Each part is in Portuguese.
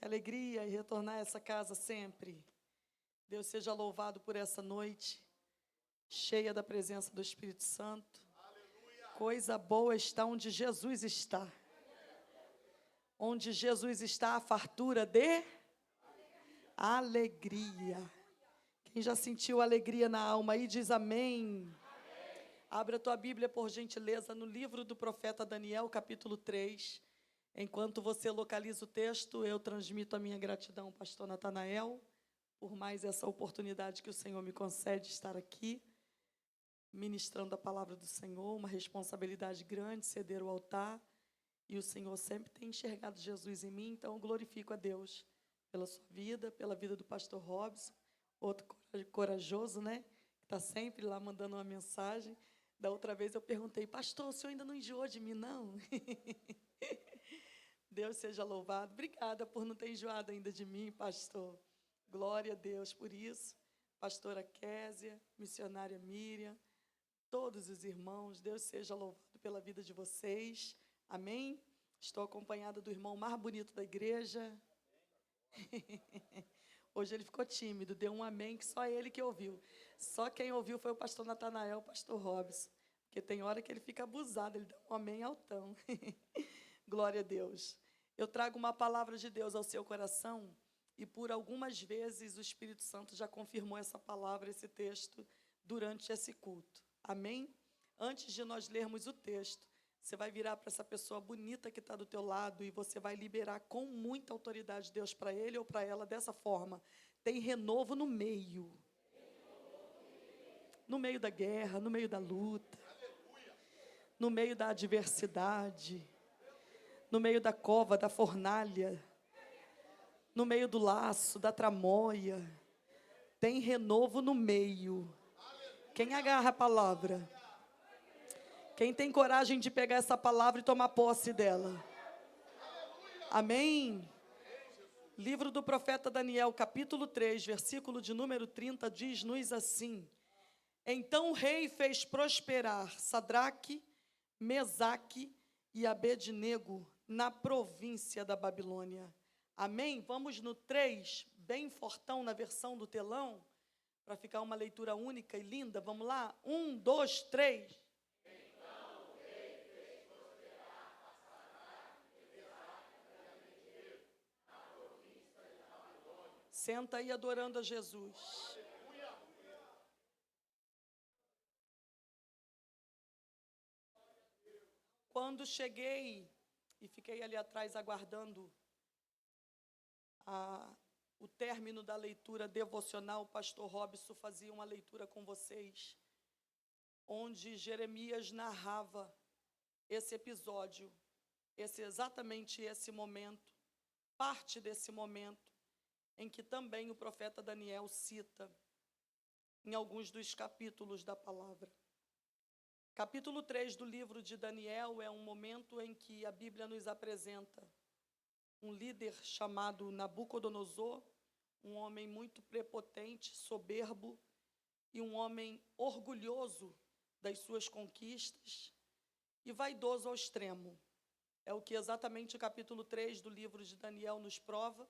alegria e retornar a essa casa sempre. Deus seja louvado por essa noite, cheia da presença do Espírito Santo. Coisa boa está onde Jesus está. Onde Jesus está, a fartura de alegria. Quem já sentiu alegria na alma aí, diz amém. Abra a tua Bíblia, por gentileza, no livro do profeta Daniel, capítulo 3. Enquanto você localiza o texto, eu transmito a minha gratidão, pastor Natanael, por mais essa oportunidade que o Senhor me concede de estar aqui, ministrando a palavra do Senhor, uma responsabilidade grande, ceder o altar, e o Senhor sempre tem enxergado Jesus em mim, então eu glorifico a Deus pela sua vida, pela vida do pastor Robson, outro corajoso, né, que está sempre lá mandando uma mensagem. Da outra vez eu perguntei, pastor, o senhor ainda não enjoou de mim, não? Deus seja louvado. Obrigada por não ter enjoado ainda de mim, pastor. Glória a Deus por isso. Pastora Késia, missionária Miriam, todos os irmãos, Deus seja louvado pela vida de vocês. Amém? Estou acompanhada do irmão mais bonito da igreja. Hoje ele ficou tímido, deu um amém que só ele que ouviu. Só quem ouviu foi o pastor Natanael, o pastor Robson. Porque tem hora que ele fica abusado, ele dá um amém altão. Glória a Deus. Eu trago uma palavra de Deus ao seu coração e por algumas vezes o Espírito Santo já confirmou essa palavra, esse texto, durante esse culto. Amém? Antes de nós lermos o texto, você vai virar para essa pessoa bonita que está do teu lado e você vai liberar com muita autoridade de Deus para ele ou para ela dessa forma. Tem renovo no meio. No meio da guerra, no meio da luta, no meio da adversidade, no meio da cova, da fornalha, no meio do laço, da tramóia, tem renovo no meio. Quem agarra a palavra? Quem tem coragem de pegar essa palavra e tomar posse dela? Amém? Livro do profeta Daniel, capítulo 3, versículo de número 30, diz-nos assim: Então o rei fez prosperar Sadraque, Mesaque e Abednego na província da Babilônia. Amém? Vamos no 3, bem fortão na versão do telão, para ficar uma leitura única e linda. Vamos lá? 1, 2, 3. Então o rei fez prosperar Sadraque, Mesaque e Abednego na província da Babilônia. Senta aí adorando a Jesus. Quando cheguei e fiquei ali atrás aguardando o término da leitura devocional, o pastor Robson fazia uma leitura com vocês, onde Jeremias narrava esse episódio, exatamente esse momento, parte desse momento, em que também o profeta Daniel cita em alguns dos capítulos da palavra. Capítulo 3 do livro de Daniel é um momento em que a Bíblia nos apresenta um líder chamado Nabucodonosor, um homem muito prepotente, soberbo e um homem orgulhoso das suas conquistas e vaidoso ao extremo. É o que exatamente o capítulo 3 do livro de Daniel nos prova,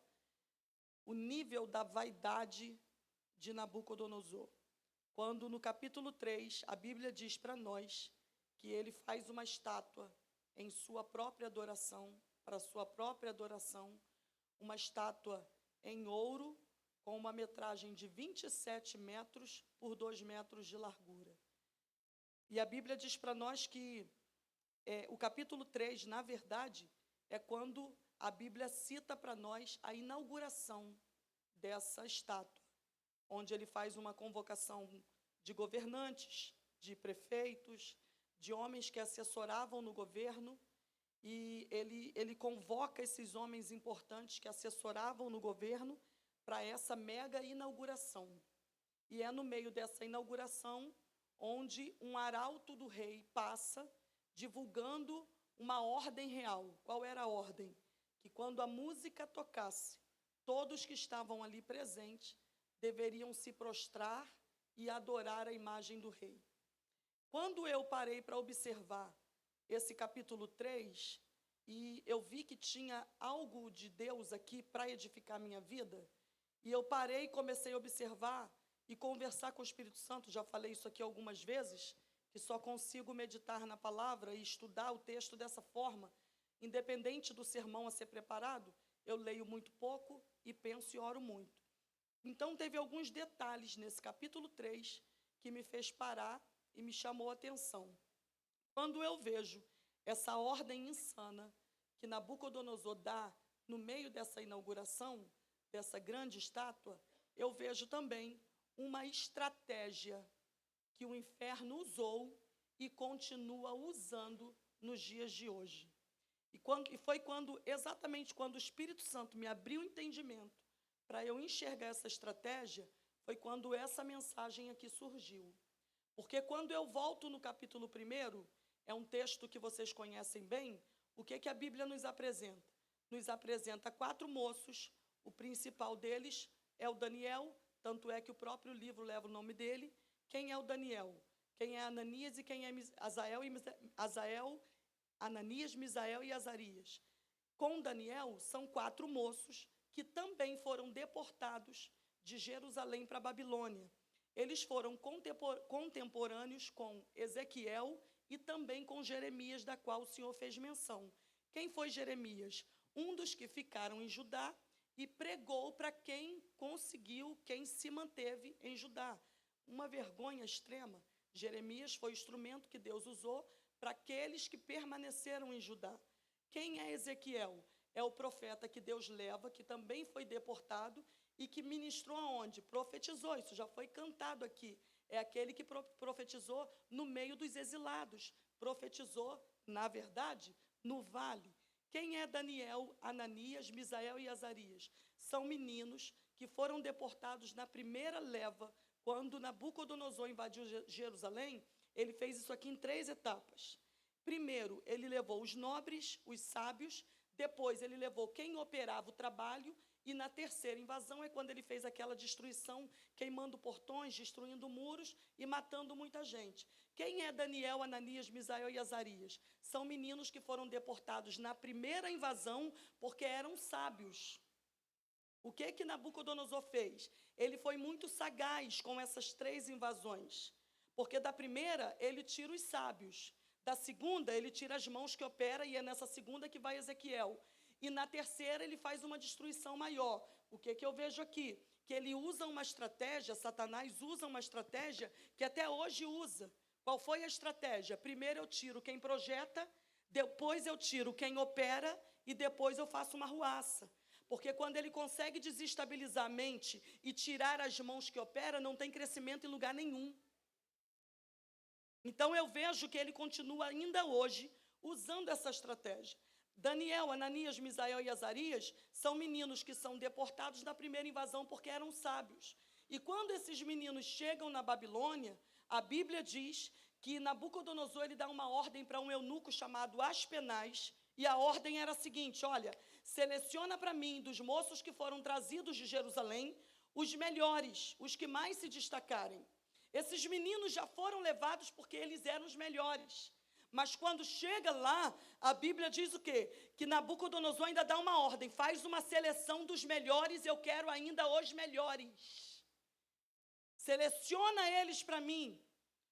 o nível da vaidade de Nabucodonosor. Quando no capítulo 3 a Bíblia diz para nós que ele faz uma estátua em sua própria adoração, para sua própria adoração, uma estátua em ouro com uma metragem de 27 metros por 2 metros de largura. E a Bíblia diz para nós que o capítulo 3, na verdade, é quando a Bíblia cita para nós a inauguração dessa estátua, onde ele faz uma convocação de governantes, de prefeitos, de homens que assessoravam no governo, e ele convoca esses homens importantes que assessoravam no governo para essa mega inauguração. E é no meio dessa inauguração onde um arauto do rei passa divulgando uma ordem real. Qual era a ordem? Que quando a música tocasse, todos que estavam ali presentes deveriam se prostrar e adorar a imagem do rei. Quando eu parei para observar esse capítulo 3, e eu vi que tinha algo de Deus aqui para edificar a minha vida, e eu parei e comecei a observar e conversar com o Espírito Santo. Já falei isso aqui algumas vezes, que só consigo meditar na palavra e estudar o texto dessa forma, independente do sermão a ser preparado, eu leio muito pouco e penso e oro muito. Então, teve alguns detalhes nesse capítulo 3 que me fez parar e me chamou a atenção. Quando eu vejo essa ordem insana que Nabucodonosor dá no meio dessa inauguração, dessa grande estátua, eu vejo também uma estratégia que o inferno usou e continua usando nos dias de hoje. E foi exatamente quando o Espírito Santo me abriu o entendimento para eu enxergar essa estratégia, foi quando essa mensagem aqui surgiu. Porque quando eu volto no capítulo 1, é um texto que vocês conhecem bem, o que a Bíblia nos apresenta? Nos apresenta 4 moços, o principal deles é o Daniel, tanto é que o próprio livro leva o nome dele. Quem é o Daniel? Quem é Ananias e quem é Ananias, Misael e Azarias? Com Daniel, são 4 moços que também foram deportados de Jerusalém para a Babilônia. Eles foram contemporâneos com Ezequiel e também com Jeremias, da qual o Senhor fez menção. Quem foi Jeremias? Um dos que ficaram em Judá e pregou para quem conseguiu, quem se manteve em Judá. Uma vergonha extrema. Jeremias foi o instrumento que Deus usou para aqueles que permaneceram em Judá. Quem é Ezequiel? É o profeta que Deus leva, que também foi deportado e que ministrou aonde? Profetizou, isso já foi cantado aqui. É aquele que profetizou no meio dos exilados. Profetizou, na verdade, no vale. Quem é Daniel, Ananias, Misael e Azarias? São meninos que foram deportados na primeira leva, quando Nabucodonosor invadiu Jerusalém. Ele fez isso aqui em 3 etapas. Primeiro, ele levou os nobres, os sábios. Depois, ele levou quem operava o trabalho. E na terceira invasão é quando ele fez aquela destruição, queimando portões, destruindo muros e matando muita gente. Quem é Daniel, Ananias, Misael e Azarias? São meninos que foram deportados na primeira invasão porque eram sábios. O que Nabucodonosor fez? Ele foi muito sagaz com essas 3 invasões. Porque da primeira, ele tira os sábios. Da segunda, ele tira as mãos que opera, e é nessa segunda que vai Ezequiel. E na terceira, ele faz uma destruição maior. O que eu vejo aqui? Que ele usa uma estratégia, Satanás usa uma estratégia que até hoje usa. Qual foi a estratégia? Primeiro eu tiro quem projeta, depois eu tiro quem opera e depois eu faço uma arruaça. Porque quando ele consegue desestabilizar a mente e tirar as mãos que opera, não tem crescimento em lugar nenhum. Então eu vejo que ele continua ainda hoje usando essa estratégia. Daniel, Ananias, Misael e Azarias são meninos que são deportados na primeira invasão porque eram sábios. E quando esses meninos chegam na Babilônia, a Bíblia diz que Nabucodonosor ele dá uma ordem para um eunuco chamado Aspenaz, e a ordem era a seguinte: olha, seleciona para mim dos moços que foram trazidos de Jerusalém os melhores, os que mais se destacarem. Esses meninos já foram levados porque eles eram os melhores. Mas quando chega lá, a Bíblia diz o quê? Que Nabucodonosor ainda dá uma ordem, faz uma seleção dos melhores, eu quero ainda os melhores. Seleciona eles para mim.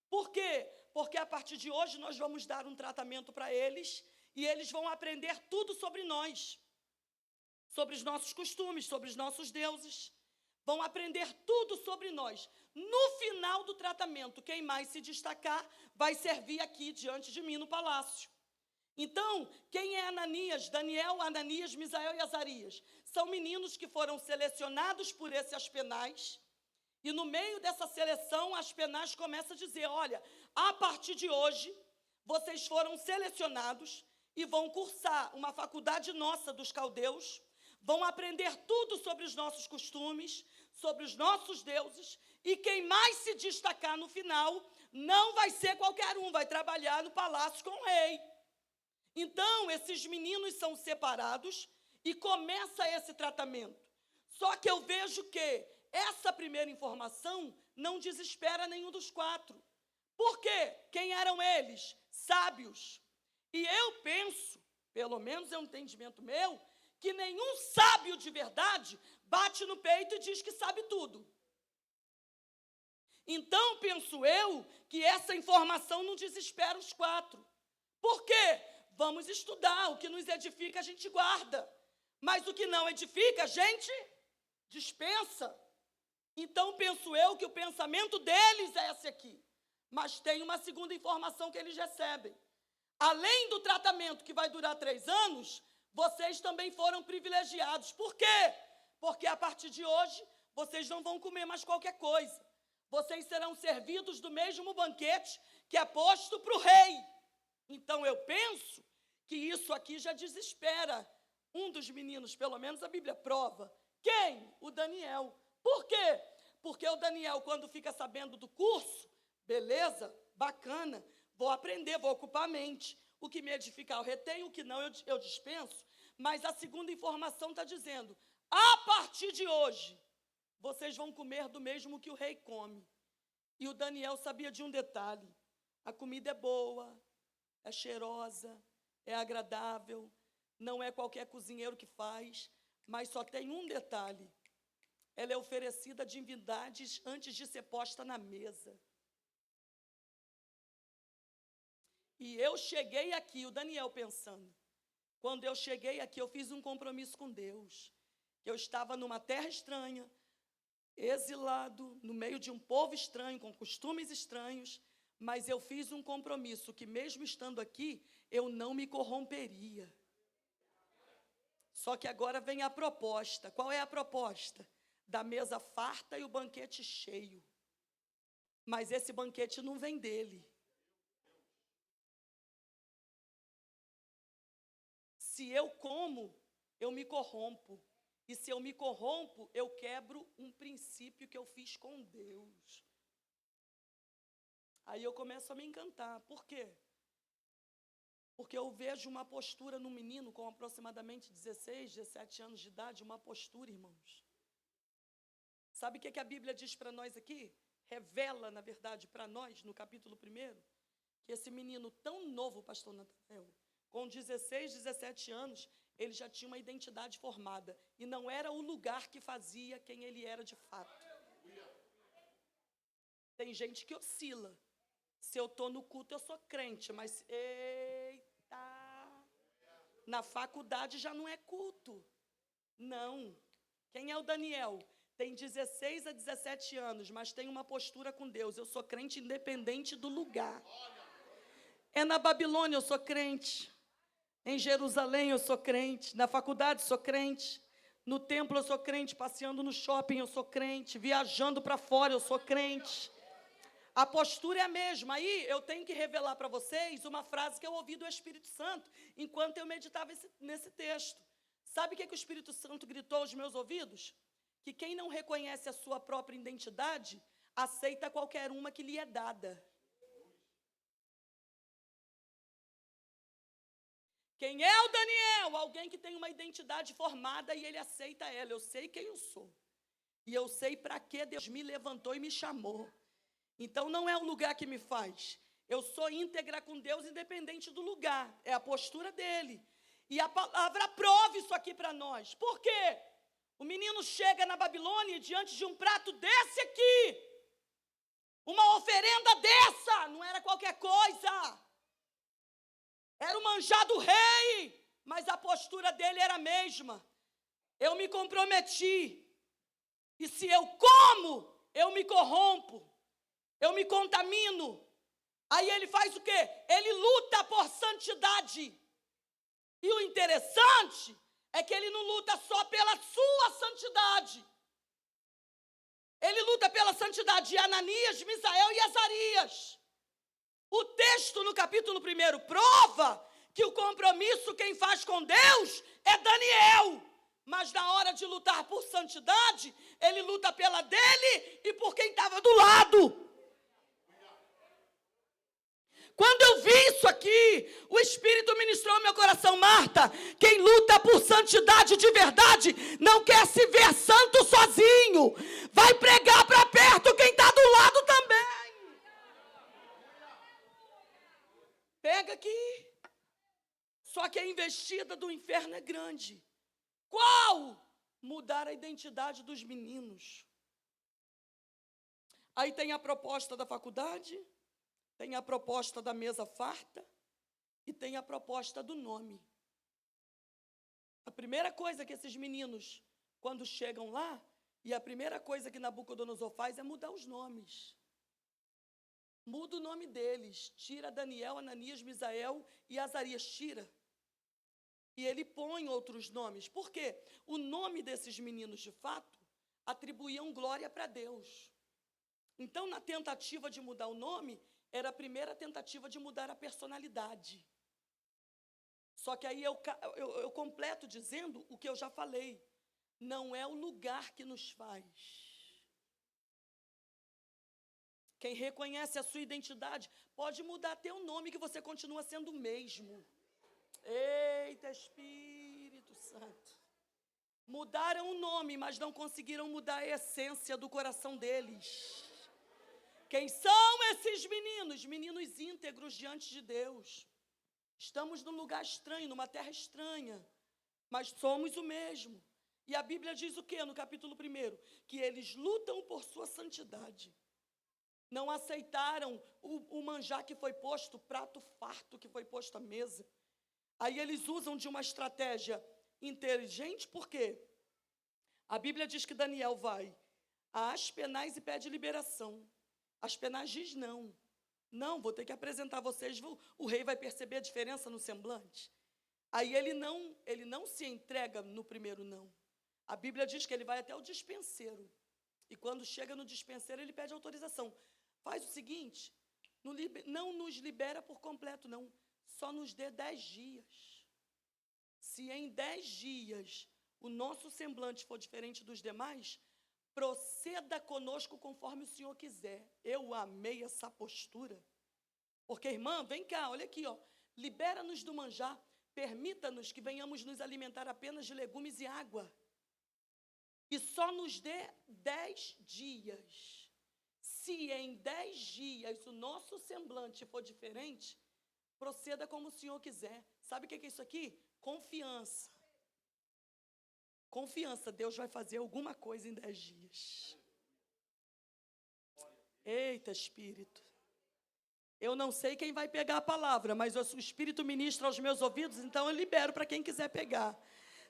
Por quê? Porque a partir de hoje nós vamos dar um tratamento para eles e eles vão aprender tudo sobre nós, sobre os nossos costumes, sobre os nossos deuses. Vão aprender tudo sobre nós. No final do tratamento, quem mais se destacar vai servir aqui diante de mim no palácio. Então, quem é Ananias? Daniel, Ananias, Misael e Azarias. São meninos que foram selecionados por esse Aspenaz. E no meio dessa seleção, Aspenaz começa a dizer: olha, a partir de hoje, vocês foram selecionados e vão cursar uma faculdade nossa dos caldeus, vão aprender tudo sobre os nossos costumes, sobre os nossos deuses, e quem mais se destacar no final não vai ser qualquer um, vai trabalhar no palácio com o rei. Então, esses meninos são separados e começa esse tratamento. Só que eu vejo que essa primeira informação não desespera nenhum dos 4. Por quê? Quem eram eles? Sábios. E eu penso pelo menos é um entendimento meu, que nenhum sábio de verdade bate no peito e diz que sabe tudo. Então, penso eu, que essa informação não desespera os 4. Por quê? Vamos estudar, o que nos edifica a gente guarda, mas o que não edifica a gente dispensa. Então, penso eu que o pensamento deles é esse aqui. Mas tem uma segunda informação que eles recebem. Além do tratamento que vai durar 3 anos, vocês também foram privilegiados. Por quê? Porque a partir de hoje, vocês não vão comer mais qualquer coisa. Vocês serão servidos do mesmo banquete que é posto para o rei. Então, eu penso que isso aqui já desespera um dos meninos, pelo menos a Bíblia prova. Quem? O Daniel. Por quê? Porque o Daniel, quando fica sabendo do curso, beleza, bacana, vou aprender, vou ocupar a mente. O que me edificar eu retenho, o que não eu dispenso. Mas a segunda informação está dizendo, a partir de hoje, vocês vão comer do mesmo que o rei come. E o Daniel sabia de um detalhe, a comida é boa, é cheirosa, é agradável, não é qualquer cozinheiro que faz, mas só tem um detalhe, ela é oferecida a divindades antes de ser posta na mesa. E eu cheguei aqui, o Daniel pensando, quando eu cheguei aqui, eu fiz um compromisso com Deus, que eu estava numa terra estranha, exilado, no meio de um povo estranho, com costumes estranhos, mas eu fiz um compromisso que mesmo estando aqui, eu não me corromperia. Só que agora vem a proposta. Qual é a proposta? Da mesa farta e o banquete cheio. Mas esse banquete não vem dele. Se eu como, eu me corrompo. E se eu me corrompo, eu quebro um princípio que eu fiz com Deus. Aí eu começo a me encantar. Por quê? Porque eu vejo uma postura no menino com aproximadamente 16, 17 anos de idade, uma postura, irmãos. Sabe o que a Bíblia diz para nós aqui? Revela, na verdade, para nós, no capítulo 1, que esse menino tão novo, pastor Natanael, com 16, 17 anos, ele já tinha uma identidade formada. E não era o lugar que fazia quem ele era de fato. Tem gente que oscila. Se eu estou no culto, eu sou crente, mas, eita, na faculdade já não é culto. Não. Quem é o Daniel? Tem 16 a 17 anos, mas tem uma postura com Deus. Eu sou crente independente do lugar. É na Babilônia eu sou crente. Em Jerusalém eu sou crente. Na faculdade sou crente. No templo eu sou crente. Passeando no shopping eu sou crente. Viajando para fora eu sou crente. A postura é a mesma. Aí eu tenho que revelar para vocês uma frase que eu ouvi do Espírito Santo enquanto eu meditava nesse texto. Sabe o que o Espírito Santo gritou aos meus ouvidos? Que quem não reconhece a sua própria identidade, aceita qualquer uma que lhe é dada. Quem é o Daniel? Alguém que tem uma identidade formada e ele aceita ela. Eu sei quem eu sou. E eu sei para que Deus me levantou e me chamou. Então não é o lugar que me faz. Eu sou íntegra com Deus independente do lugar. É a postura dele. E a palavra prova isso aqui para nós. Por quê? O menino chega na Babilônia diante de um prato desse aqui. Uma oferenda dessa. Não era qualquer coisa. Era o manjar do rei. Mas a postura dele era a mesma. Eu me comprometi. E se eu como, eu me corrompo. Eu me contamino. Aí ele faz o quê? Ele luta por santidade. E o interessante é que ele não luta só pela sua santidade. Ele luta pela santidade de Ananias, Misael e Azarias. O texto no capítulo 1 prova que o compromisso quem faz com Deus é Daniel. Mas na hora de lutar por santidade, ele luta pela dele e por quem estava do lado. Quando eu vi isso aqui, o Espírito ministrou meu coração. Marta, quem luta por santidade de verdade, não quer se ver santo sozinho. Vai pregar para perto quem está do lado também. Pega aqui. Só que a investida do inferno é grande. Qual? Mudar a identidade dos meninos. Aí tem a proposta da faculdade, tem a proposta da mesa farta e tem a proposta do nome. A primeira coisa que esses meninos, quando chegam lá, e a primeira coisa que Nabucodonosor faz é mudar os nomes. Muda o nome deles, tira Daniel, Ananias, Misael e Azarias, tira. E ele põe outros nomes. Por quê? O nome desses meninos, de fato, atribuíam glória para Deus. Então, na tentativa de mudar o nome, era a primeira tentativa de mudar a personalidade. Só que aí eu completo dizendo o que eu já falei. Não é o lugar que nos faz. Quem reconhece a sua identidade pode mudar até o nome, que você continua sendo o mesmo. Eita, Espírito Santo. Mudaram o nome, mas não conseguiram mudar a essência do coração deles. Quem são esses meninos? Meninos íntegros diante de Deus. Estamos num lugar estranho, numa terra estranha, mas somos o mesmo. E a Bíblia diz o quê no capítulo 1? Que eles lutam por sua santidade. Não aceitaram o manjar que foi posto, o prato farto que foi posto à mesa. Aí eles usam de uma estratégia inteligente, por quê? A Bíblia diz que Daniel vai a Aspenaz e pede liberação. Aspenaz diz não. Não, vou ter que apresentar vocês, o rei vai perceber a diferença no semblante. Aí ele não se entrega no primeiro não. A Bíblia diz que ele vai até o dispenseiro. E quando chega no dispenseiro, ele pede autorização. Faz o seguinte, não nos libera por completo, não. Só nos dê 10 dias. Se em 10 dias o nosso semblante for diferente dos demais, proceda conosco conforme o Senhor quiser. Eu amei essa postura. Porque, irmã, vem cá, olha aqui, ó. Libera-nos do manjar. Permita-nos que venhamos nos alimentar apenas de legumes e água. E só nos dê 10 dias. Se em 10 dias o nosso semblante for diferente, proceda como o Senhor quiser. Sabe o que é isso aqui? Confiança. Confiança, Deus vai fazer alguma coisa em 10 dias. Eita, Espírito. Eu não sei quem vai pegar a palavra, mas o Espírito ministra aos meus ouvidos, então eu libero para quem quiser pegar.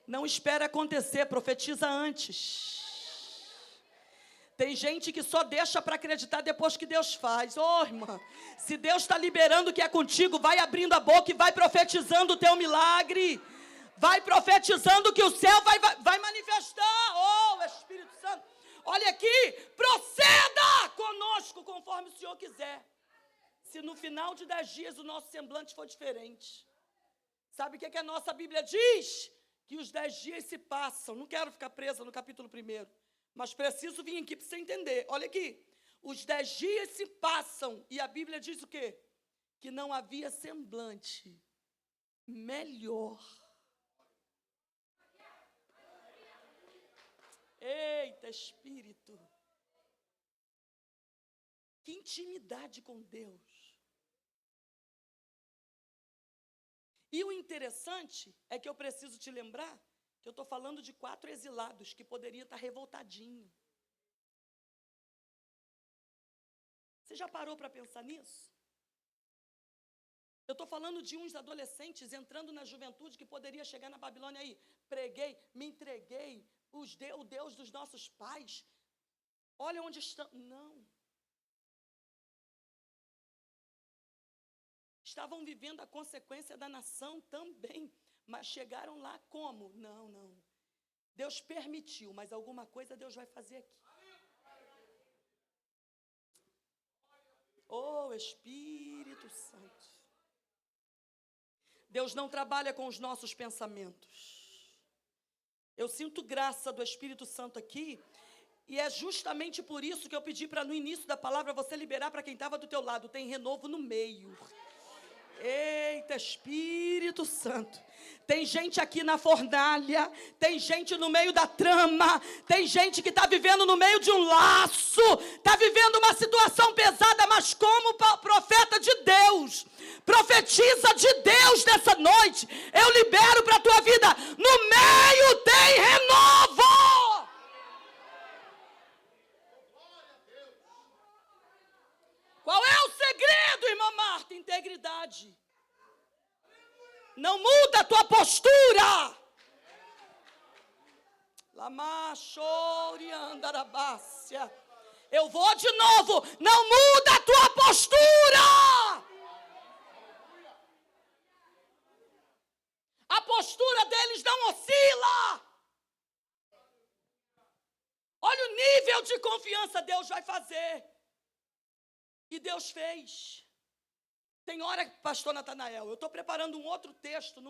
Não espere acontecer, profetiza antes. Tem gente que só deixa para acreditar depois que Deus faz. Irmã, se Deus está liberando o que é contigo, vai abrindo a boca e vai profetizando o teu milagre. Vai profetizando que o céu vai manifestar. Espírito Santo, olha aqui, proceda conosco conforme o Senhor quiser. Se no final de 10 dias o nosso semblante for diferente. Sabe o que a nossa Bíblia diz? Que os 10 dias se passam. Não quero ficar presa no capítulo 1, mas preciso vir aqui para você entender. Olha aqui, os 10 dias se passam e a Bíblia diz o quê? Que não havia semblante melhor. Eita, Espírito. Que intimidade com Deus. E o interessante é que eu preciso te lembrar que eu estou falando de 4 exilados que poderiam estar revoltadinhos. Você já parou para pensar nisso? Eu estou falando de uns adolescentes entrando na juventude que poderia chegar na Babilônia aí. Preguei, me entreguei, o Deus dos nossos pais. Olha onde estão. Não. Estavam vivendo a consequência da nação também, mas chegaram lá como? Não. Deus permitiu, mas alguma coisa Deus vai fazer aqui. Espírito Santo. Deus não trabalha com os nossos pensamentos. Eu sinto graça do Espírito Santo aqui, e é justamente por isso que eu pedi para no início da palavra você liberar para quem estava do teu lado. Tem renovo no meio. Eita, Espírito Santo. Tem gente aqui na fornalha, tem gente no meio da trama, tem gente que está vivendo no meio de um laço, está vivendo uma situação pesada, mas como profeta de Deus, profetiza de Deus nessa noite, eu libero para a tua vida, no meio tem renovo. Qual é o segredo, irmã Marta? Integridade. Não muda a tua postura. Lamachoriandarabácia. Eu vou de novo. Não muda a tua postura. A postura deles não oscila. Olha o nível de confiança. Deus vai fazer. E Deus fez. Tem hora, pastor Natanael, eu estou preparando um outro texto,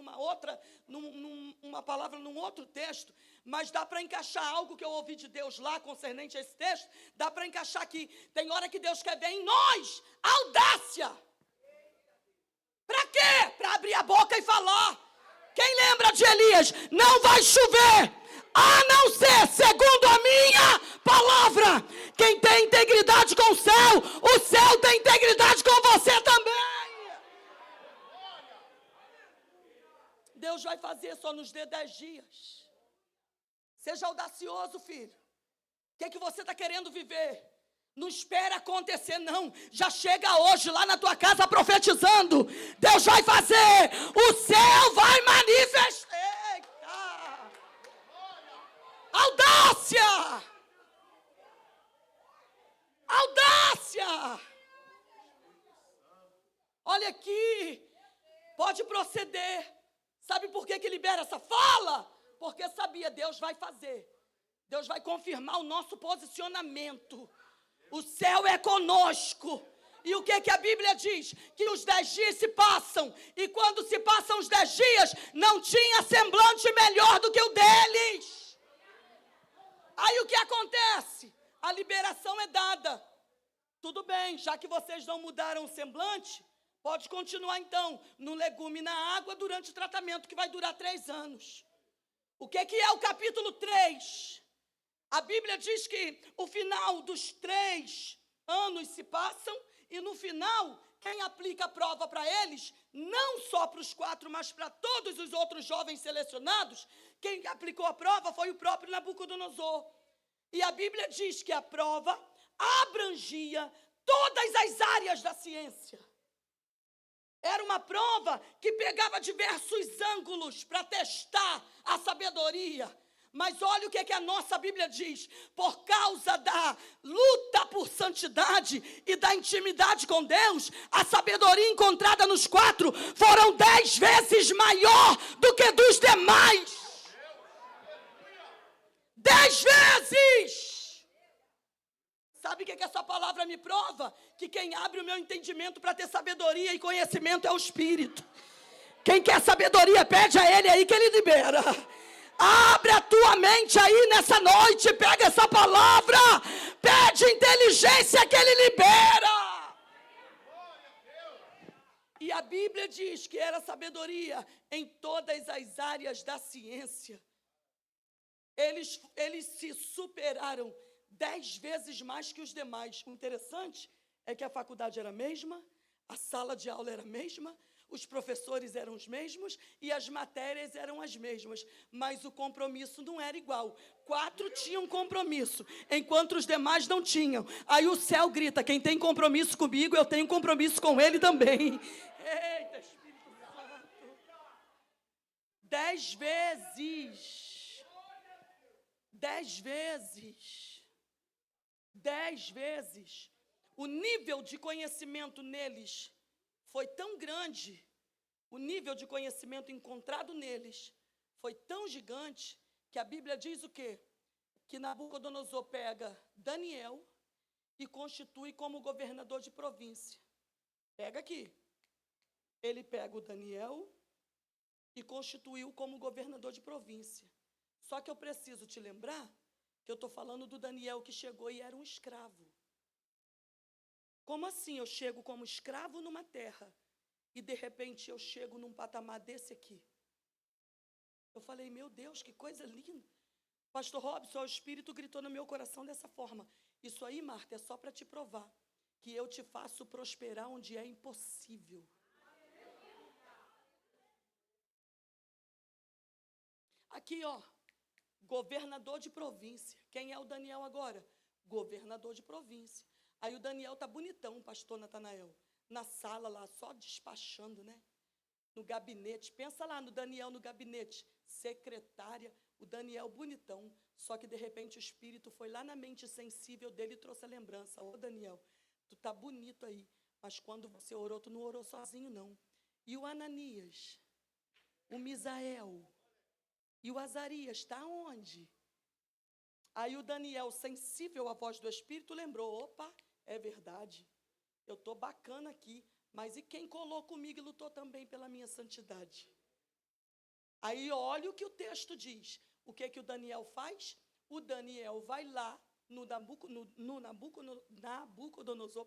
uma palavra num outro texto, mas dá para encaixar algo que eu ouvi de Deus lá, concernente a esse texto, dá para encaixar aqui. Tem hora que Deus quer ver em nós audácia. Para quê? Para abrir a boca e falar. Quem lembra de Elias? Não vai chover, a não ser, segundo a minha palavra. Quem tem integridade com o céu tem integridade com você também. Deus vai fazer, só nos dê 10 dias. Seja audacioso, filho. O que você está querendo viver? Não espera acontecer, não. Já chega hoje lá na tua casa profetizando. Deus vai fazer. O céu vai manifestar. Eita! Audácia! Audácia! Olha aqui. Pode proceder. Sabe por que libera essa fala? Porque sabia, Deus vai fazer. Deus vai confirmar o nosso posicionamento. O céu é conosco. E o que a Bíblia diz? Que os 10 dias se passam. E quando se passam os 10 dias, não tinha semblante melhor do que o deles. Aí o que acontece? A liberação é dada. Tudo bem, já que vocês não mudaram o semblante, pode continuar então no legume e na água durante o tratamento que vai durar 3 anos. O que é o capítulo 3? A Bíblia diz que o final dos 3 anos se passam e no final, quem aplica a prova para eles, não só para os 4, mas para todos os outros jovens selecionados, quem aplicou a prova foi o próprio Nabucodonosor. E a Bíblia diz que a prova abrangia todas as áreas da ciência. Era uma prova que pegava diversos ângulos para testar a sabedoria. Mas olha o que a nossa Bíblia diz. Por causa da luta por santidade e da intimidade com Deus, a sabedoria encontrada nos 4 foram 10 vezes maior do que dos demais. 10 vezes! Sabe o que essa palavra me prova? Que quem abre o meu entendimento para ter sabedoria e conhecimento é o Espírito. Quem quer sabedoria, pede a Ele aí que Ele libera. Abre a tua mente aí nessa noite, pega essa palavra, pede inteligência que Ele libera. E a Bíblia diz que era sabedoria em todas as áreas da ciência. Eles se superaram 10 vezes mais que os demais. O interessante é que a faculdade era a mesma, a sala de aula era a mesma, os professores eram os mesmos e as matérias eram as mesmas, mas o compromisso não era igual. 4 tinham compromisso, enquanto os demais não tinham. Aí o céu grita, quem tem compromisso comigo, eu tenho compromisso com ele também. Eita, Espírito Santo. 10 vezes. 10 vezes. 10 vezes. O nível de conhecimento neles foi tão grande, o nível de conhecimento encontrado neles foi tão gigante, que a Bíblia diz o quê? Que Nabucodonosor pega Daniel e constitui como governador de província. Pega aqui. Ele pega o Daniel e constituiu como governador de província. Só que eu preciso te lembrar que eu estou falando do Daniel que chegou e era um escravo. Como assim eu chego como escravo numa terra E de repente eu chego num patamar desse aqui. Eu falei, meu Deus, que coisa linda. Pastor Robson, o Espírito gritou no meu coração dessa forma. Isso aí, Marta, é só para te provar que eu te faço prosperar onde é impossível. Aqui, ó, governador de província. Quem é o Daniel agora? Governador de província. Aí o Daniel tá bonitão, pastor Natanael, na sala lá, só despachando, né? No gabinete. Pensa lá no Daniel no gabinete. Secretária, o Daniel bonitão. Só que, de repente, o Espírito foi lá na mente sensível dele e trouxe a lembrança. Ô, Daniel, tu tá bonito aí, mas quando você orou, tu não orou sozinho, não. E o Ananias, o Misael e o Azarias, está onde? Aí o Daniel, sensível à voz do Espírito, lembrou, opa, é verdade, eu estou bacana aqui, mas e quem colou comigo e lutou também pela minha santidade? Aí olha o que o texto diz. O que o Daniel faz? O Daniel vai lá no Nabucodonosor,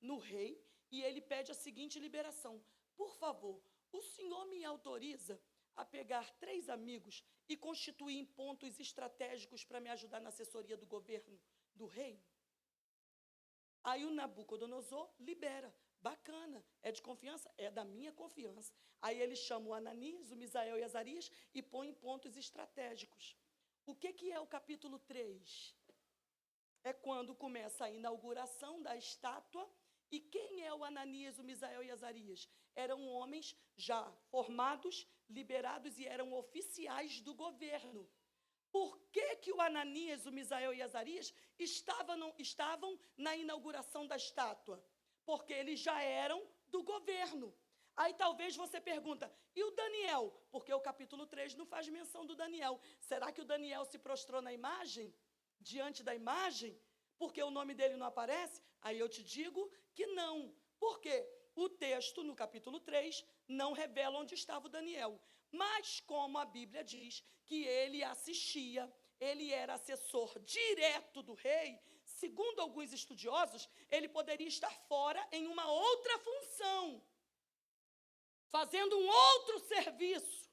no rei, e ele pede a seguinte liberação. Por favor, o senhor me autoriza a pegar 3 amigos e constituir em pontos estratégicos para me ajudar na assessoria do governo do reino? Aí o Nabucodonosor libera. Bacana, é de confiança? É da minha confiança. Aí ele chama o Ananias, o Misael e Azarias e põe em pontos estratégicos. O que é o capítulo 3? É quando começa a inauguração da estátua. E quem é o Ananias, o Misael e Azarias? Eram homens já formados, liberados e eram oficiais do governo. Por que o Ananias, o Misael e Azarias estavam na inauguração da estátua? Porque eles já eram do governo. Aí talvez você pergunta, e o Daniel? Porque o capítulo 3 não faz menção do Daniel. Será que o Daniel se prostrou na imagem? Diante da imagem? Porque o nome dele não aparece? Aí eu te digo que não. Por quê? O texto, no capítulo 3, não revela onde estava o Daniel. Mas como a Bíblia diz que ele assistia, ele era assessor direto do rei, segundo alguns estudiosos, ele poderia estar fora em uma outra função, fazendo um outro serviço.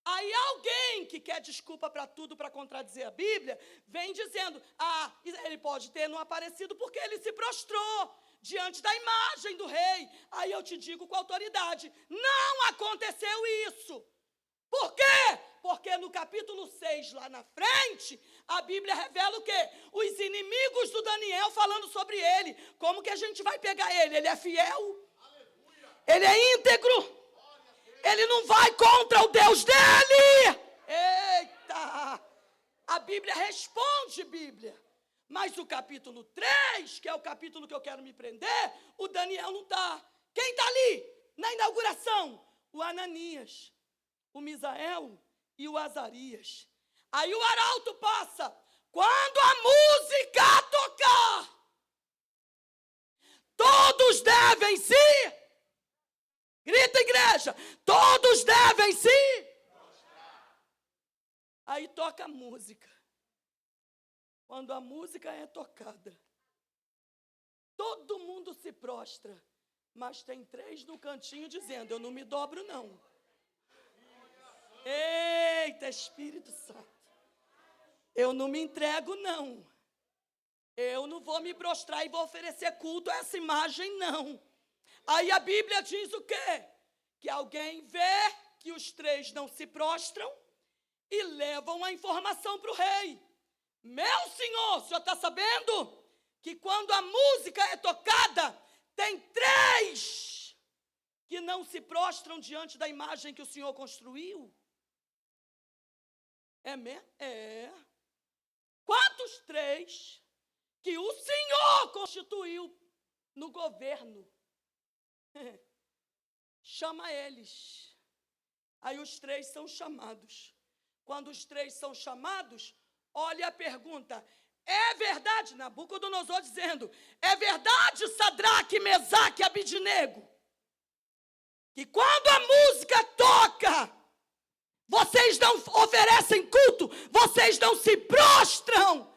Aí alguém que quer desculpa para tudo, para contradizer a Bíblia, vem dizendo, ele pode ter não aparecido porque ele se prostrou diante da imagem do rei. Aí eu te digo com autoridade, não aconteceu isso. Por quê? Porque no capítulo 6, lá na frente, a Bíblia revela o quê? Os inimigos do Daniel falando sobre ele. Como que a gente vai pegar ele? Ele é fiel? Aleluia. Ele é íntegro? Ele não vai contra o Deus dele. Eita! A Bíblia responde, Bíblia. Mas o capítulo 3, que é o capítulo que eu quero me prender, o Daniel não está. Quem está ali? Na inauguração? O Ananias, o Misael e o Azarias. Aí o arauto passa. Quando a música tocar, todos devem se... Grita, igreja! Todos devem se... Aí toca a música. Quando a música é tocada, todo mundo se prostra. Mas tem 3 no cantinho dizendo, eu não me dobro não. Eita, Espírito Santo. Eu não me entrego não. Eu não vou me prostrar e vou oferecer culto a essa imagem não. Aí a Bíblia diz o quê? Que alguém vê que os 3 não se prostram e levam a informação para o rei. Meu senhor, o senhor está sabendo que quando a música é tocada, tem 3 que não se prostram diante da imagem que o senhor construiu? É mesmo? É. Quantos 3 que o senhor constituiu no governo? Chama eles. Aí os 3 são chamados. Quando os 3 são chamados, olha a pergunta. É verdade, Nabucodonosor dizendo, é verdade, Sadraque, Mesaque e Abidnego, que quando a música toca, vocês não oferecem culto, vocês não se prostram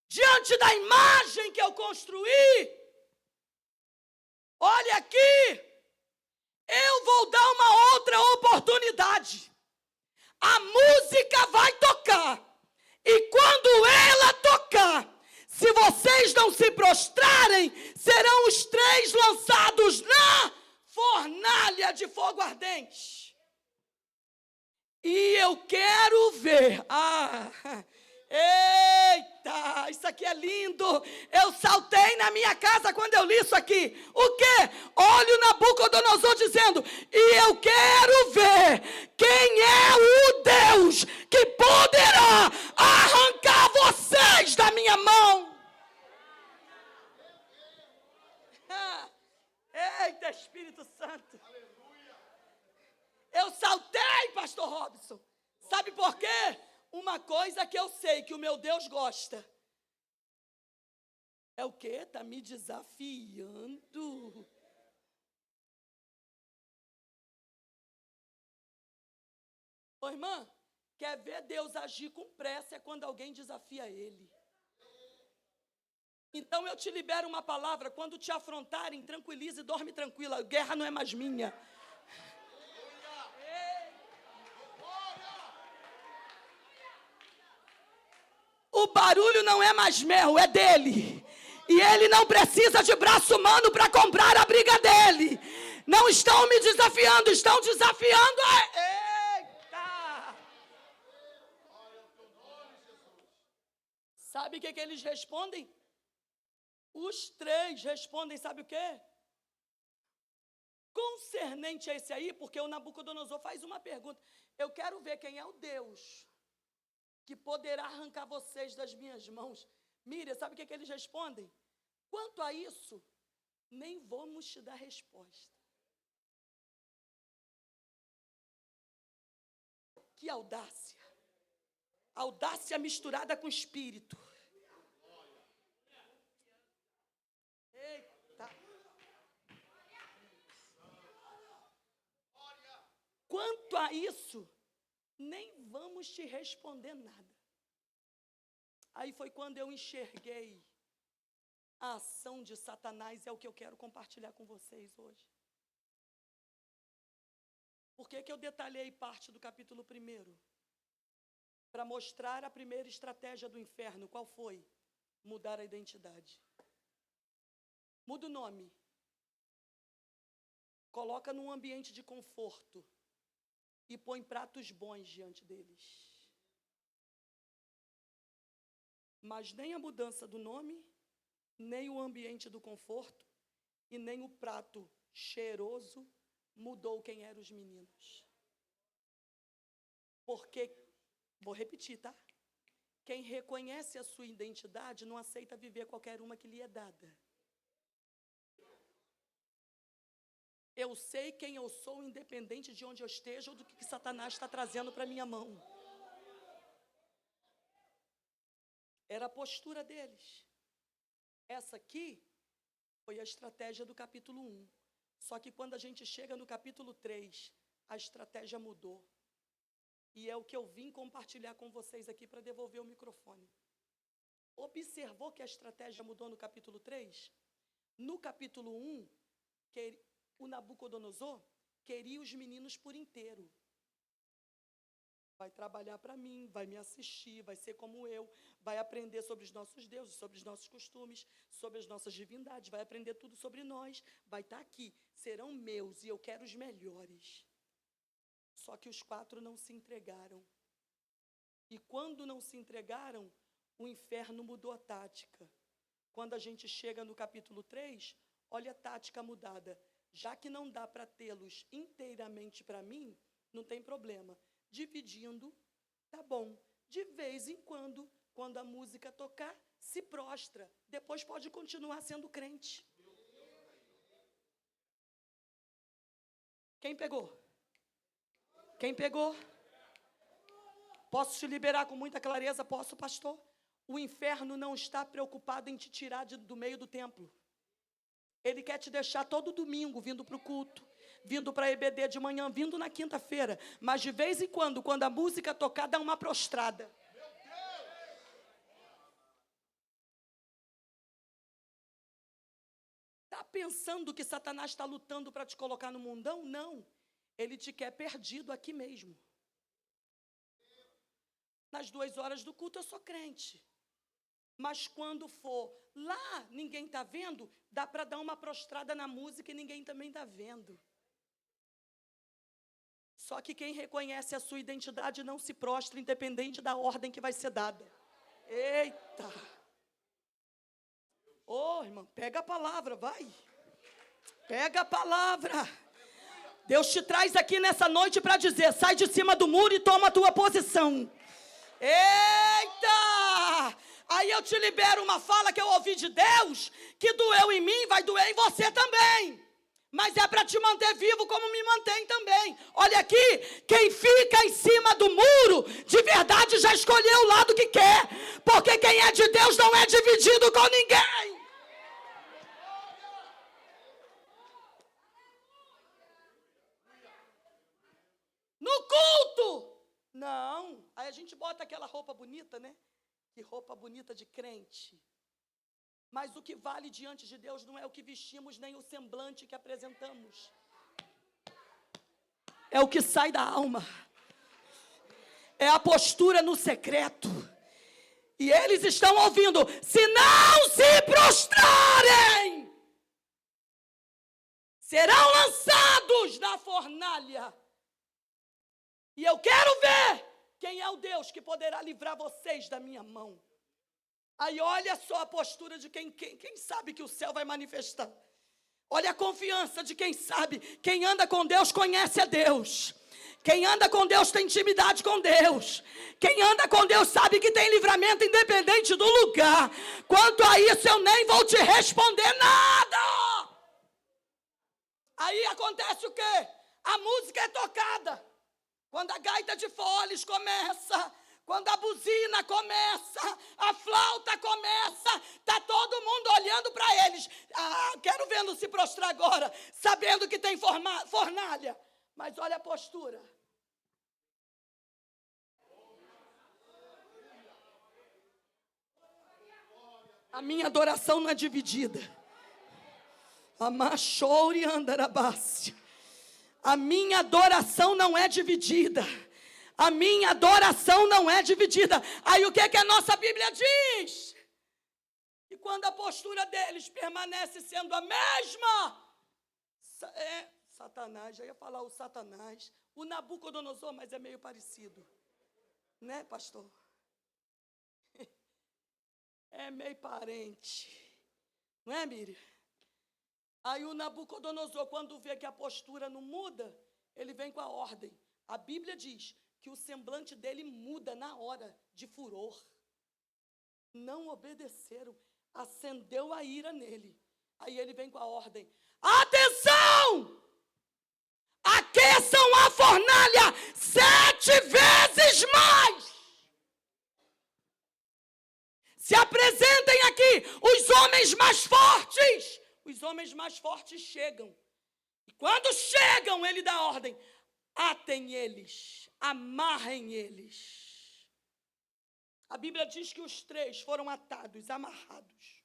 diante da imagem que eu construí? Olha aqui, Eu vou dar uma outra oportunidade. A música vai tocar. E quando ela tocar, se vocês não se prostrarem, serão os 3 lançados na fornalha de fogo ardente. E eu quero ver. Eita, isso aqui é lindo. Eu saltei na minha casa quando eu li isso aqui. O quê? Olha o Nabucodonosor dizendo: e eu quero ver quem é o Deus que poderá arrancar vocês da minha mão. Eita, Espírito Santo. Eu saltei, pastor Robson. Sabe por quê? Uma coisa que eu sei que o meu Deus gosta. É o quê? Está me desafiando. Ô, irmã, quer ver Deus agir com pressa é quando alguém desafia Ele. Então eu te libero uma palavra. Quando te afrontarem, tranquilize e dorme tranquila. A guerra não é mais minha. O barulho não é mais meu, é dele. E ele não precisa de braço humano para comprar a briga dele. Não estão me desafiando, estão desafiando a... Eita! Sabe o que eles respondem? Os 3 respondem, sabe o quê? Concernente a esse aí, porque o Nabucodonosor faz uma pergunta. Eu quero ver quem é o Deus que poderá arrancar vocês das minhas mãos. Miriam, sabe o que eles respondem? Quanto a isso, nem vamos te dar resposta. Que audácia. Audácia misturada com espírito. Eita. Quanto a isso, nem vamos te responder nada. Aí foi quando eu enxerguei a ação de Satanás, é o que eu quero compartilhar com vocês hoje. Por que eu detalhei parte do capítulo 1? Para mostrar a primeira estratégia do inferno. Qual foi? Mudar a identidade. Muda o nome. Coloca num ambiente de conforto. E põe pratos bons diante deles. Mas nem a mudança do nome, nem o ambiente do conforto, e nem o prato cheiroso mudou quem eram os meninos. Porque, vou repetir, tá? Quem reconhece a sua identidade não aceita viver qualquer uma que lhe é dada. Eu sei quem eu sou, independente de onde eu esteja ou do que Satanás está trazendo para a minha mão. Era a postura deles. Essa aqui foi a estratégia do capítulo 1. Só que quando a gente chega no capítulo 3, a estratégia mudou. E é o que eu vim compartilhar com vocês aqui para devolver o microfone. Observou que a estratégia mudou no capítulo 3? No capítulo 1, o Nabucodonosor queria os meninos por inteiro. Vai trabalhar para mim, vai me assistir, vai ser como eu, vai aprender sobre os nossos deuses, sobre os nossos costumes, sobre as nossas divindades, vai aprender tudo sobre nós, vai estar aqui, serão meus e eu quero os melhores. Só que os 4 não se entregaram. E quando não se entregaram, o inferno mudou a tática. Quando a gente chega no capítulo 3, olha a tática mudada. Já que não dá para tê-los inteiramente para mim, não tem problema. Dividindo, tá bom. De vez em quando a música tocar, se prostra. Depois pode continuar sendo crente. Quem pegou? Quem pegou? Posso te liberar com muita clareza? Posso, pastor? O inferno não está preocupado em te tirar do meio do templo. Ele quer te deixar todo domingo vindo para o culto, vindo para a EBD de manhã, vindo na quinta-feira. Mas de vez em quando a música tocar, dá uma prostrada. Está pensando que Satanás está lutando para te colocar no mundão? Não. Ele te quer perdido aqui mesmo. Nas 2 horas do culto eu sou crente. Mas quando for lá, ninguém está vendo, dá para dar uma prostrada na música e ninguém também está vendo. Só que quem reconhece a sua identidade não se prostra, independente da ordem que vai ser dada. Eita! Ô, irmão, pega a palavra, vai. Pega a palavra. Deus te traz aqui nessa noite para dizer, sai de cima do muro e toma a tua posição. Eita! Aí eu te libero uma fala que eu ouvi de Deus, que doeu em mim, vai doer em você também. Mas é para te manter vivo como me mantém também. Olha aqui, quem fica em cima do muro, de verdade já escolheu o lado que quer. Porque quem é de Deus não é dividido com ninguém. No culto, não. Aí a gente bota aquela roupa bonita, né? Que roupa bonita de crente. Mas o que vale diante de Deus não é o que vestimos, nem o semblante que apresentamos. É o que sai da alma. É a postura no secreto. E eles estão ouvindo, se não se prostrarem, serão lançados na fornalha. E eu quero ver quem é o Deus que poderá livrar vocês da minha mão. Aí olha só a postura de quem sabe que o céu vai manifestar. Olha a confiança de quem sabe. Quem anda com Deus conhece a Deus. Quem anda com Deus tem intimidade com Deus. Quem anda com Deus sabe que tem livramento independente do lugar. Quanto a isso eu nem vou te responder nada. Aí acontece o quê? A música é tocada. Quando a gaita de foles começa, quando a buzina começa, a flauta começa, está todo mundo olhando para eles. Quero vê-lo se prostrar agora, sabendo que tem fornalha. Mas olha a postura. A minha adoração não é dividida. Amachouri andarabácia. A minha adoração não é dividida. A minha adoração não é dividida. Aí o que é que a nossa Bíblia diz? E quando a postura deles permanece sendo a mesma, Satanás, já ia falar o Satanás, o Nabucodonosor, mas é meio parecido. Né, pastor? É meio parente. Não é, Miriam? Aí o Nabucodonosor, quando vê que a postura não muda, ele vem com a ordem. A Bíblia diz que o semblante dele muda na hora de furor. Não obedeceram, acendeu a ira nele. Aí ele vem com a ordem. Atenção! Aqueçam a fornalha 7 vezes mais. Se apresentem aqui os homens mais fortes. Os homens mais fortes chegam. E quando chegam, ele dá ordem. Atem eles, amarrem eles. A Bíblia diz que os 3 foram atados, amarrados,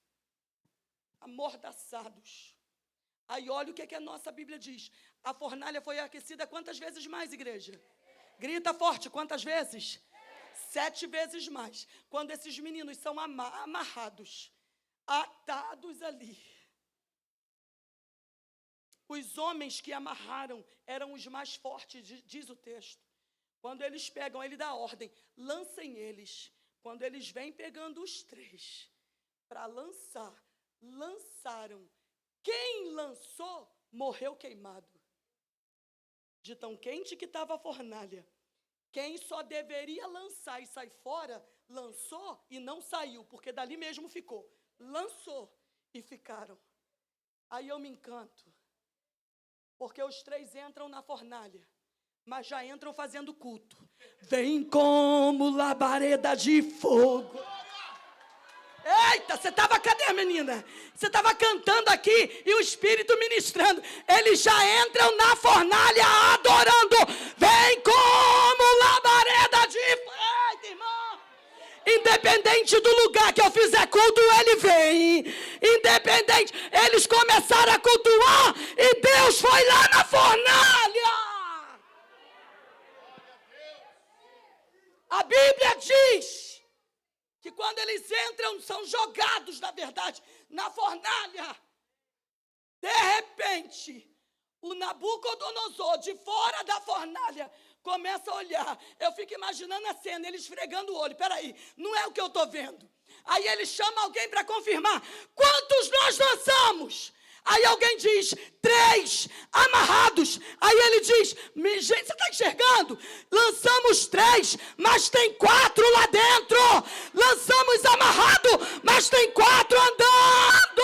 amordaçados. Aí olha o que a nossa Bíblia diz. A fornalha foi aquecida quantas vezes mais, igreja? Grita forte, quantas vezes? 7 vezes mais. Quando esses meninos são amarrados, atados ali. Os homens que amarraram eram os mais fortes, diz o texto. Quando eles pegam, ele dá ordem, lancem eles. Quando eles vêm pegando os 3 para lançar, lançaram. Quem lançou, morreu queimado. De tão quente que estava a fornalha. Quem só deveria lançar e sair fora, lançou e não saiu, porque dali mesmo ficou. Lançou e ficaram. Aí eu me encanto. Porque os 3 entram na fornalha, mas já entram fazendo culto. Vem como labareda de fogo. Eita, você estava, cadê, menina? Você estava cantando aqui e o Espírito ministrando. Eles já entram na fornalha adorando. Vem como labareda de fogo. Eita, irmão. Independente do lugar que eu fizer culto, ele vem. Independente, eles começaram a cultuar e Deus foi lá na fornalha. A Bíblia diz que quando eles entram, são jogados, na verdade, na fornalha. De repente, o Nabucodonosor, de fora da fornalha, começa a olhar. Eu fico imaginando a cena, ele esfregando o olho. Peraí, não é o que eu estou vendo. Aí ele chama alguém para confirmar. Quantos nós lançamos? Aí alguém diz, 3 amarrados. Aí ele diz, gente, você está enxergando? Lançamos 3, mas tem 4 lá dentro. Lançamos amarrado, mas tem 4 andando.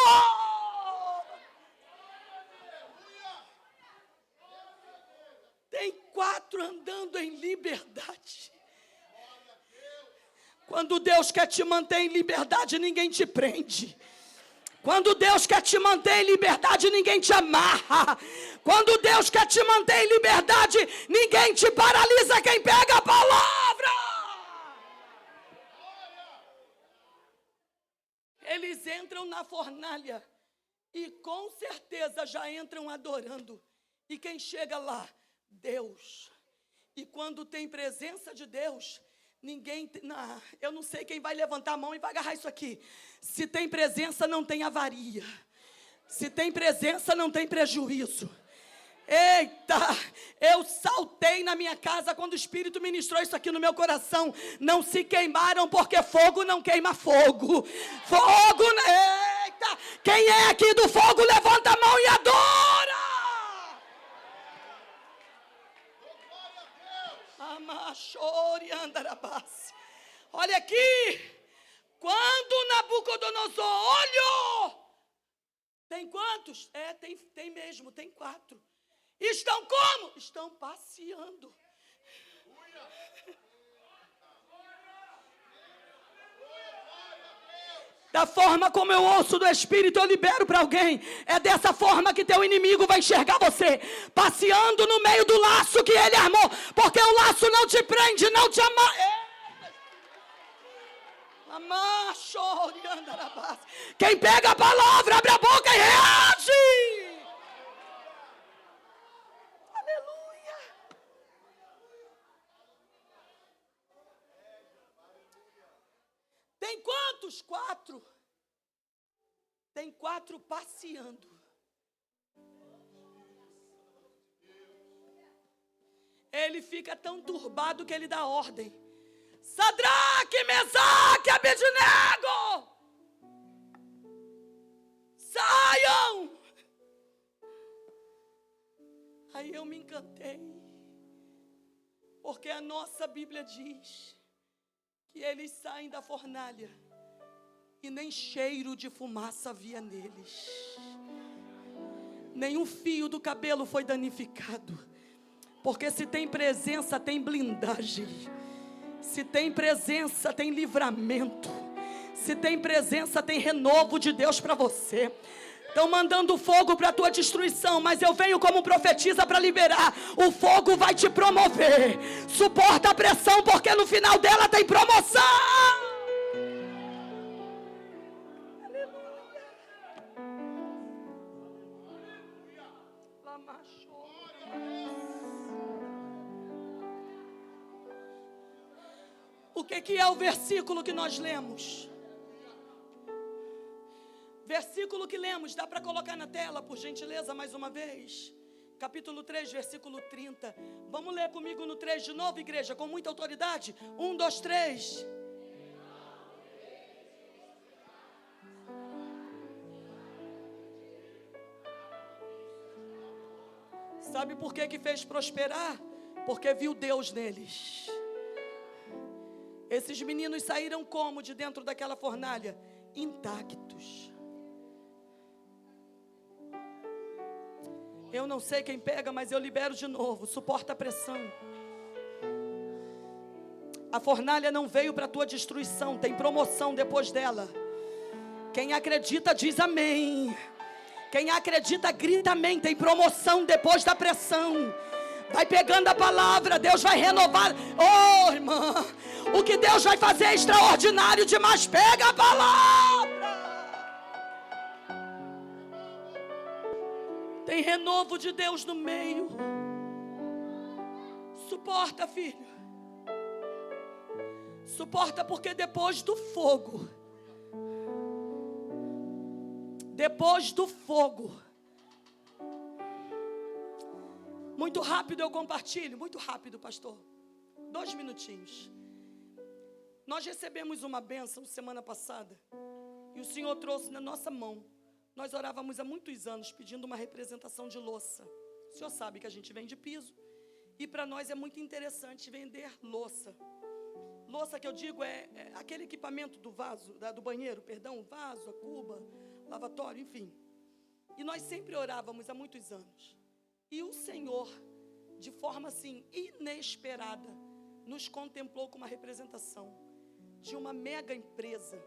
Tem 4 andando em liberdade. Quando Deus quer te manter em liberdade, ninguém te prende. Quando Deus quer te manter em liberdade, ninguém te amarra. Quando Deus quer te manter em liberdade, ninguém te paralisa. Quem pega a palavra. Eles entram na fornalha e com certeza já entram adorando. E quem chega lá? Deus. E quando tem presença de Deus, ninguém, eu não sei quem vai levantar a mão e vai agarrar isso aqui. Se tem presença, não tem avaria. Se tem presença, não tem prejuízo. Eita, eu saltei na minha casa quando o Espírito ministrou isso aqui no meu coração. Não se queimaram porque fogo não queima fogo. Fogo, eita, quem é aqui do fogo, levanta a mão e adora. Olha aqui, quando Nabucodonosor olhou, tem quantos? Tem mesmo, tem 4. Estão como? Estão passeando. Da forma como eu ouço do Espírito, eu libero para alguém. É dessa forma que teu inimigo vai enxergar você, passeando no meio do laço que ele armou, porque o laço não te prende, não te amarra. Quem pega a palavra, abre a boca e reage. Aleluia. Tem quantos? 4. Tem 4 passeando. Ele fica tão turbado que ele dá ordem. Sadraque, Mesaque, Abednego, saiam! Aí eu me encantei, porque a nossa Bíblia diz que eles saem da fornalha e nem cheiro de fumaça havia neles, nenhum fio do cabelo foi danificado, porque se tem presença, tem blindagem. Se tem presença, tem livramento. Se tem presença, tem renovo de Deus para você. Estão mandando fogo para a tua destruição, mas eu venho como profetisa para liberar. O fogo vai te promover. Suporta a pressão, porque no final dela tem promoção. Aleluia. O que é o versículo que nós lemos? Versículo que lemos, dá para colocar na tela, por gentileza, mais uma vez. Capítulo 3, versículo 30. Vamos ler comigo no 3 de novo, igreja, com muita autoridade. 1, 2, 3. Sabe por que fez prosperar? Porque viu Deus neles. Esses meninos saíram como de dentro daquela fornalha? Intactos. Eu não sei quem pega, mas eu libero de novo. Suporta a pressão. A fornalha não veio para a tua destruição, tem promoção depois dela. Quem acredita diz amém. Quem acredita grita amém. Tem promoção depois da pressão. Vai pegando a palavra, Deus vai renovar. Oh, irmã, o que Deus vai fazer é extraordinário demais. Pega a palavra. Tem renovo de Deus no meio. Suporta, filho. Suporta, porque depois do fogo, muito rápido eu compartilho, muito rápido, pastor. 2 minutinhos. Nós recebemos uma bênção semana passada e o Senhor trouxe na nossa mão. Nós orávamos há muitos anos pedindo uma representação de louça. O Senhor sabe que a gente vende piso e para nós é muito interessante vender louça. Louça que eu digo é aquele equipamento do vaso, do banheiro, perdão, vaso, a cuba, lavatório, enfim. E nós sempre orávamos há muitos anos. E o Senhor, de forma assim inesperada, nos contemplou com uma representação de uma mega empresa.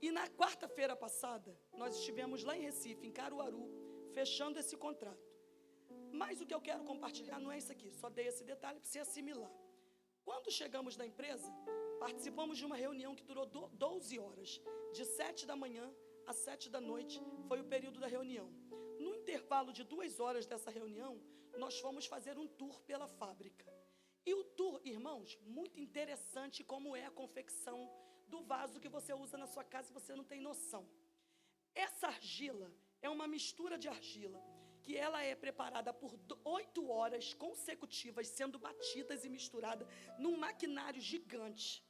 E na quarta-feira passada, nós estivemos lá em Recife, em Caruaru, fechando esse contrato. Mas o que eu quero compartilhar não é isso aqui, só dei esse detalhe para você assimilar. Quando chegamos na empresa, participamos de uma reunião que durou 12 horas, de 7 da manhã às 7 da noite, foi o período da reunião. No intervalo de 2 horas dessa reunião, nós fomos fazer um tour pela fábrica. E o tour, irmãos, muito interessante como é a confecção do vaso que você usa na sua casa e você não tem noção. Essa argila é uma mistura de argila, que ela é preparada por 8 horas consecutivas, sendo batidas e misturadas num maquinário gigante.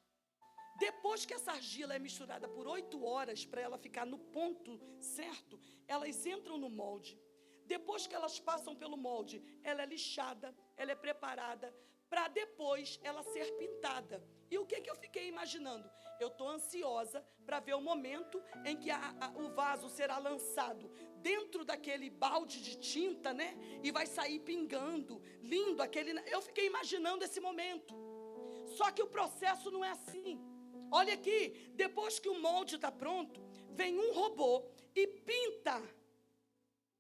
Depois que essa argila é misturada por 8 horas, para ela ficar no ponto certo, elas entram no molde. Depois que elas passam pelo molde, ela é lixada, ela é preparada, para depois ela ser pintada. E o que eu fiquei imaginando? Eu estou ansiosa para ver o momento em que o vaso será lançado dentro daquele balde de tinta, né? E vai sair pingando, lindo, eu fiquei imaginando esse momento. Só que o processo não é assim. Olha aqui, depois que o molde está pronto, vem um robô e pinta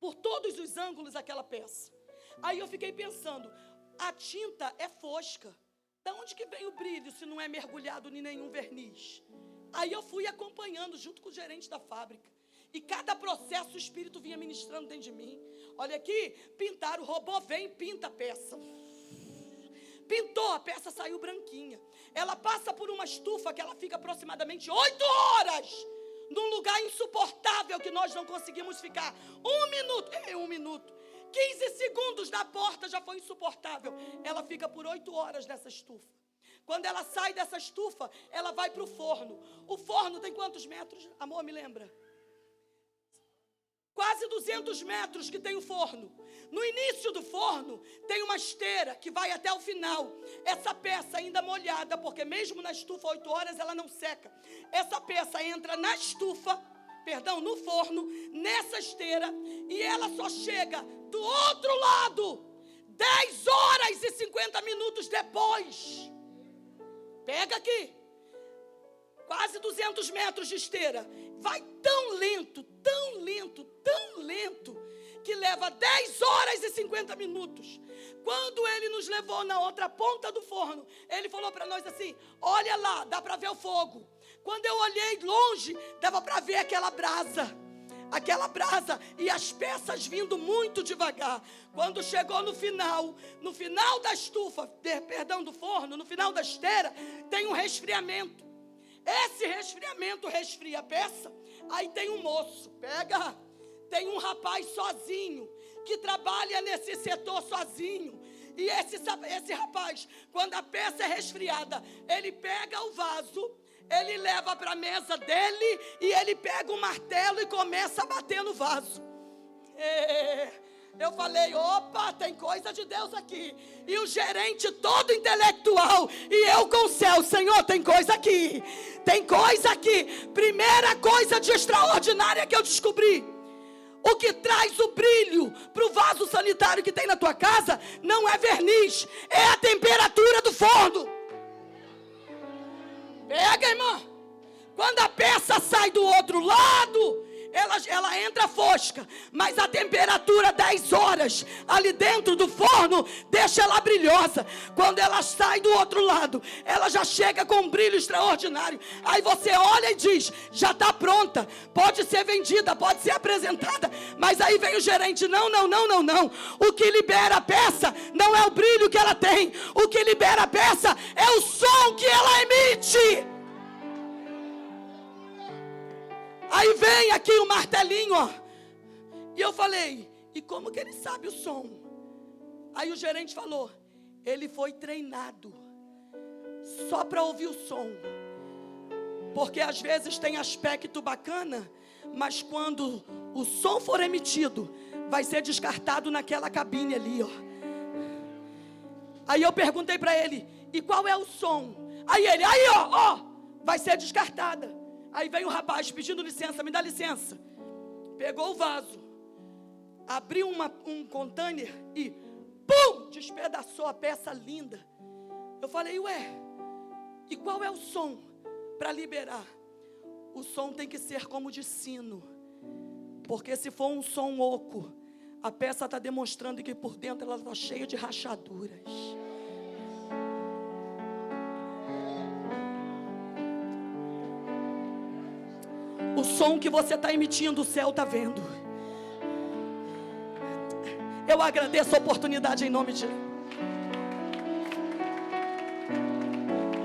por todos os ângulos aquela peça. Aí eu fiquei pensando, a tinta é fosca. Da onde que vem o brilho se não é mergulhado em nenhum verniz? Aí eu fui acompanhando junto com o gerente da fábrica. E cada processo o Espírito vinha ministrando dentro de mim. Olha aqui, pintaram, o robô vem e pinta a peça. Pintou, a peça saiu branquinha. Ela passa por uma estufa que ela fica aproximadamente 8 horas. Num lugar insuportável que nós não conseguimos ficar. 1 minuto. 15 segundos na porta já foi insuportável. Ela fica por 8 horas nessa estufa. Quando ela sai dessa estufa, ela vai para o forno. O forno tem quantos metros? Amor, me lembra? Quase 200 metros que tem o forno. No início do forno, tem uma esteira que vai até o final. Essa peça ainda molhada, porque mesmo na estufa 8 horas ela não seca. Essa peça entra na estufa, no forno, nessa esteira, e ela só chega do outro lado 10 horas e 50 minutos depois. Pega aqui. Quase 200 metros de esteira. Vai tão lento, que leva 10 horas e 50 minutos. Quando ele nos levou na outra ponta do forno, ele falou para nós assim, olha lá, dá para ver o fogo. Quando eu olhei longe, dava para ver aquela brasa e as peças vindo muito devagar. Quando chegou no final da estufa, do forno, no final da esteira, tem um resfriamento. Esse resfriamento resfria a peça. Aí tem um moço, tem um rapaz sozinho, que trabalha nesse setor sozinho. E esse rapaz, quando a peça é resfriada, ele pega o vaso, ele leva para a mesa dele e ele pega um martelo e começa a bater no vaso. Eu falei, opa, tem coisa de Deus aqui. E o gerente todo intelectual, e eu com o céu, Senhor, tem coisa aqui. Primeira coisa de extraordinária que eu descobri. O que traz o brilho para o vaso sanitário que tem na tua casa não é verniz, é a temperatura do forno. Pega, irmã. Quando a peça sai do outro lado, ela entra fosca, mas a temperatura 10 horas ali dentro do forno deixa ela brilhosa. Quando ela sai do outro lado, ela já chega com um brilho extraordinário. Aí você olha e diz: já está pronta, pode ser vendida, pode ser apresentada. Mas aí vem o gerente: não. O que libera a peça não é o brilho que ela tem, o que libera a peça é o som que ela emite. Aí vem aqui o martelinho, ó. E eu falei: e como que ele sabe o som? Aí o gerente falou: ele foi treinado só para ouvir o som. Porque às vezes tem aspecto bacana, mas quando o som for emitido, vai ser descartado naquela cabine ali, ó. Aí eu perguntei para ele: e qual é o som? Aí ele: aí ó, vai ser descartada. Aí veio o rapaz pedindo licença: me dá licença. Pegou o vaso, abriu um container e pum, despedaçou a peça linda. Eu falei: ué, e qual é o som para liberar? O som tem que ser como de sino, porque se for um som oco, a peça está demonstrando que por dentro ela está cheia de rachaduras. O som que você está emitindo, o céu está vendo. Eu agradeço a oportunidade em nome de...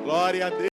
Glória a Deus.